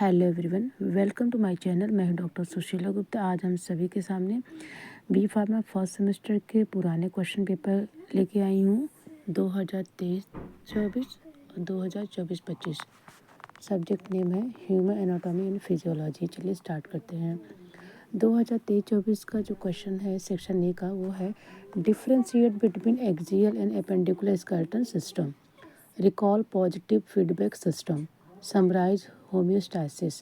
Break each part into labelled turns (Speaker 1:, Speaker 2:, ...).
Speaker 1: Hello everyone, welcome to my channel. मैं हूं doctor Sushila Gupta. आज हम सभी के सामने बी फार्मा फर्स्ट सेमेस्टर के पुराने क्वेश्चन पेपर लेके आई हूं 2023-24 और 2024-25। सब्जेक्ट नेम है ह्यूमन एनाटॉमी एंड फिजियोलॉजी। चलिए स्टार्ट करते हैं। 2023-24 का जो क्वेश्चन है सेक्शन ए का, वो है differentiate between axial and appendicular skeleton system, recall positive feedback system, summarize homeostasis,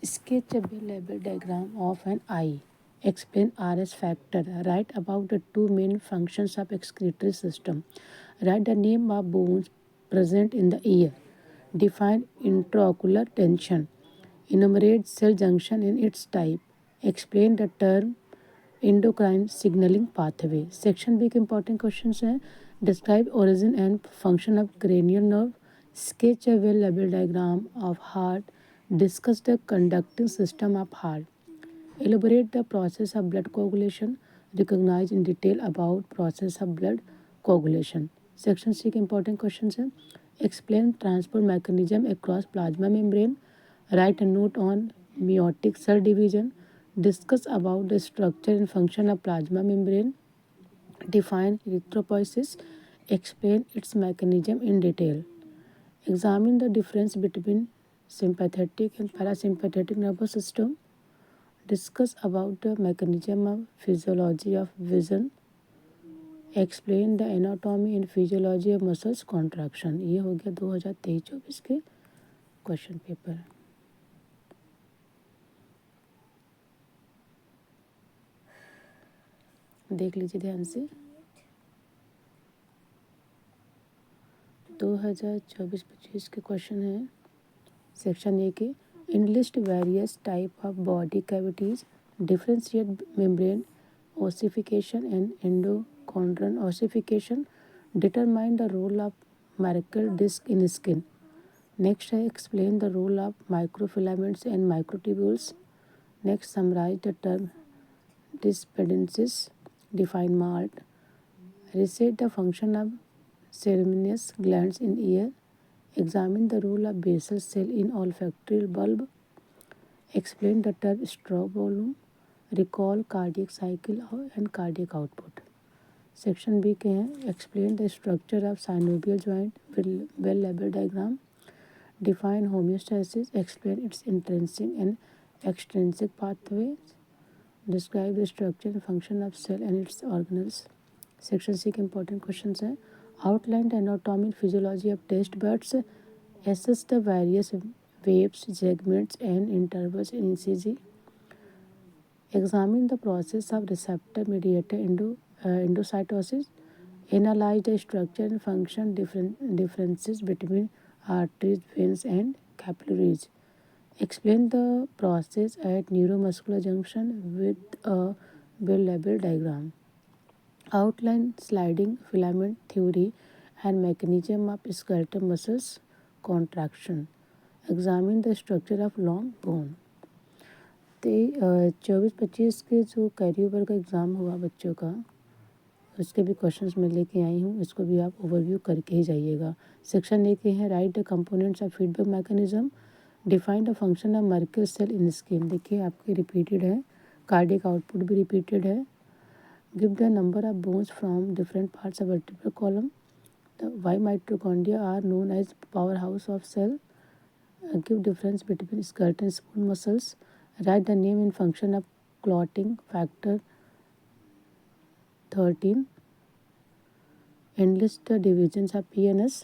Speaker 1: sketch a Bell-label diagram of an eye, explain RS factor, write about the two main functions of excretory system, write the name of bones present in the ear, define intraocular tension, enumerate cell junction and its type, explain the term endocrine signaling pathway. Section B के important questions हैं describe origin and function of cranial nerve, sketch a well-labeled diagram of heart, discuss the conducting system of heart, elaborate the process of blood coagulation, recognize in detail about process of blood coagulation. Section C के important questions हैं explain transport mechanism across plasma membrane, write a note on meiotic cell division, discuss about the structure and function of plasma membrane, define erythropoiesis, explain its mechanism in detail. Examine the difference between sympathetic and parasympathetic nervous system. Discuss about the mechanism of physiology of vision. Explain the anatomy and physiology of muscles contraction. ये हो गया 2023-24 के question paper. देख लीजिए ध्यान से। 2024-25 के question है सेक्शन ए के enlist various type of body cavities, differentiate membrane ossification and endochondral ossification, determine the role of Merkel disc in skin. Next है explain the role of microfilaments and microtubules. Next summarise the term डिस्पेडेंसिस, define malt, reset the function of cereminous glands in ear, examine the role of basal cell in olfactory bulb, explain the term stroke volume, recall cardiac cycle and cardiac output. Section B के हैं explain the structure of synovial joint well label diagram, define homeostasis, explain its intrinsic and extrinsic pathways, describe the structure and function of cell and its organelles. Section C के important question हैं outline the anatomy and physiology of taste buds, assess the various waves, segments and intervals in ECG, examine the process of receptor mediated endocytosis, analyze the structure and function differences between arteries, veins and capillaries, explain the process at neuromuscular junction with a well-labeled diagram, outline sliding filament theory and mechanism of skeletal muscles contraction, examine the structure of long bone। 24-25 के जो carry over का exam हुआ बच्चों का, उसके भी questions मैं लेके आई हूँ, इसको भी आप ओवरव्यू करके ही जाइएगा। सेक्शन ए के हैं write the components of feedback mechanism, define the function of Merkel cell in skin. देखिए आपके रिपीटेड है, कार्डियक आउटपुट भी रिपीटेड है। Give the number of bones from different parts of vertebral column. Why mitochondria are known as powerhouse of cell. Give difference between skeletal and smooth muscles. Write the name and function of clotting factor 13. Enlist the divisions of PNS.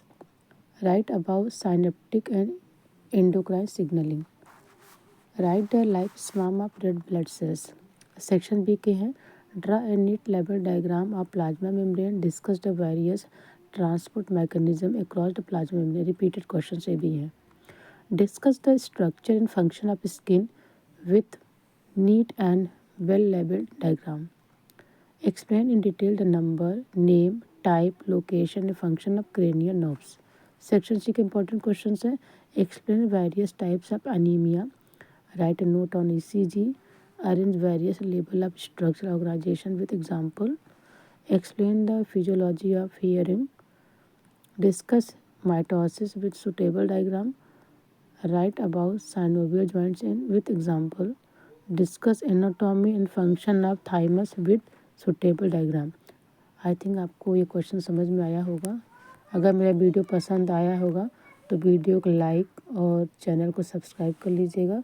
Speaker 1: Write about synaptic and endocrine signaling. Write the lifespan of red blood cells. Section B के हैं Draw a neat label diagram of plasma membrane. Discuss the various transport mechanism across the plasma membrane. Repeated questions से भी हैं. Discuss the structure and function of skin with neat and well-labeled diagram. Explain in detail the number, name, type, location and function of cranial nerves. Section C के important questions हैं. Explain various types of anemia. Write a note on ECG. Arrange various label of structural organization with example. Explain the physiology of hearing. Discuss mitosis with suitable diagram. Right about synovial joints in with example, discuss anatomy and function of thymus with suitable diagram. I think आपको ये question समझ में आया होगा। अगर मेरा video पसंद आया होगा तो वीडियो को लाइक और चैनल को सब्सक्राइब कर लीजिएगा।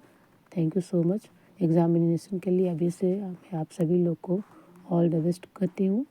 Speaker 1: Thank you so much. Examination के लिए अभी से मैं आप सभी लोग को ऑल द बेस्ट करती हूँ।